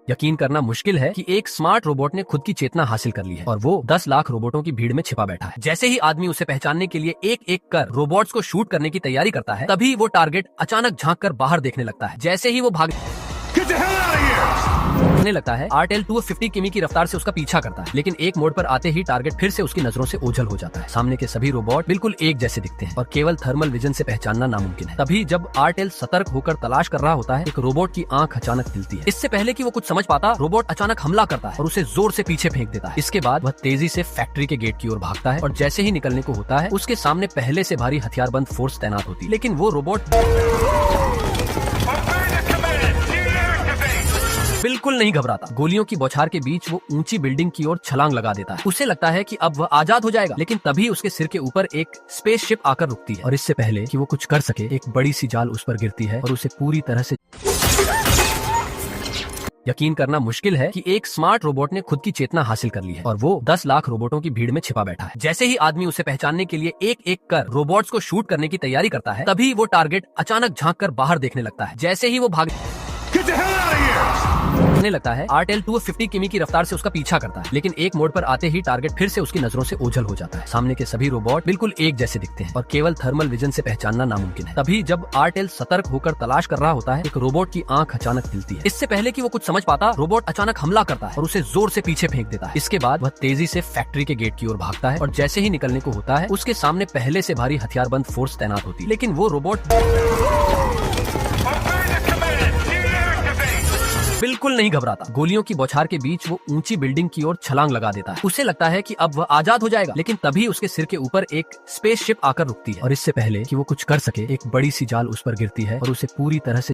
यकीन करना मुश्किल है कि एक स्मार्ट रोबोट ने खुद की चेतना हासिल कर ली है और वो 10 लाख रोबोटों की भीड़ में छिपा बैठा है। जैसे ही आदमी उसे पहचानने के लिए एक एक कर रोबोट्स को शूट करने की तैयारी करता है, तभी वो टारगेट अचानक झांक कर बाहर देखने लगता है। जैसे ही वो भागने लगता है, आरटेल 250 किमी की रफ्तार से उसका पीछा करता है, लेकिन एक मोड़ पर आते ही टारगेट फिर से उसकी नजरों से ओझल हो जाता है। सामने के सभी रोबोट बिल्कुल एक जैसे दिखते हैं और केवल थर्मल विजन से पहचानना नामुमकिन है। तभी जब आरटेल सतर्क होकर तलाश कर रहा होता है, एक रोबोट की आंख अचानक खुलती है। इससे पहले कि वो कुछ समझ पाता, रोबोट अचानक हमला करता है और उसे जोर से पीछे फेंक देता है। इसके बाद वह तेजी से फैक्ट्री के गेट की ओर भागता है और जैसे ही निकलने को होता है, उसके सामने पहले से भारी हथियारबंद फोर्स तैनात होती है, लेकिन वो रोबोट बिल्कुल नहीं घबराता। गोलियों की बौछार के बीच वो ऊंची बिल्डिंग की ओर छलांग लगा देता है। उसे लगता है कि अब वह आजाद हो जाएगा, लेकिन तभी उसके सिर के ऊपर एक स्पेसशिप आकर रुकती है और इससे पहले कि वो कुछ कर सके, एक बड़ी सी जाल उस पर गिरती है और उसे पूरी तरह से यकीन करना मुश्किल है कि एक स्मार्ट रोबोट ने खुद की चेतना हासिल कर ली है और वो 10 लाख रोबोटों की भीड़ में छिपा बैठा है। जैसे ही आदमी उसे पहचानने के लिए एक एक कर रोबोट्स को शूट करने की तैयारी करता है, तभी वो टारगेट अचानक झांक कर बाहर देखने लगता है। जैसे ही वो भागने लगता है, आरटेल 250 किमी की रफ्तार से उसका पीछा करता है, लेकिन एक मोड़ पर आते ही टारगेट फिर से उसकी नजरों से ओझल हो जाता है। सामने के सभी रोबोट बिल्कुल एक जैसे दिखते हैं और केवल थर्मल विजन से पहचानना नामुमकिन है। तभी जब आरटेल सतर्क होकर तलाश कर रहा होता है, एक रोबोट की आंख अचानक खुलती है। इससे पहले कि वो कुछ समझ पाता, रोबोट अचानक हमला करता है और उसे जोर से पीछे फेंक देता है। इसके बाद वह तेजी से फैक्ट्री के गेट की ओर भागता है और जैसे ही निकलने को होता है, उसके सामने पहले से भारी हथियारबंद फोर्स तैनात होती है, लेकिन वो रोबोट बिल्कुल नहीं घबराता। गोलियों की बौछार के बीच वो ऊंची बिल्डिंग की ओर छलांग लगा देता है। उसे लगता है कि अब वह आजाद हो जाएगा, लेकिन तभी उसके सिर के ऊपर एक स्पेसशिप आकर रुकती है और इससे पहले कि वो कुछ कर सके, एक बड़ी सी जाल उस पर गिरती है और उसे पूरी तरह से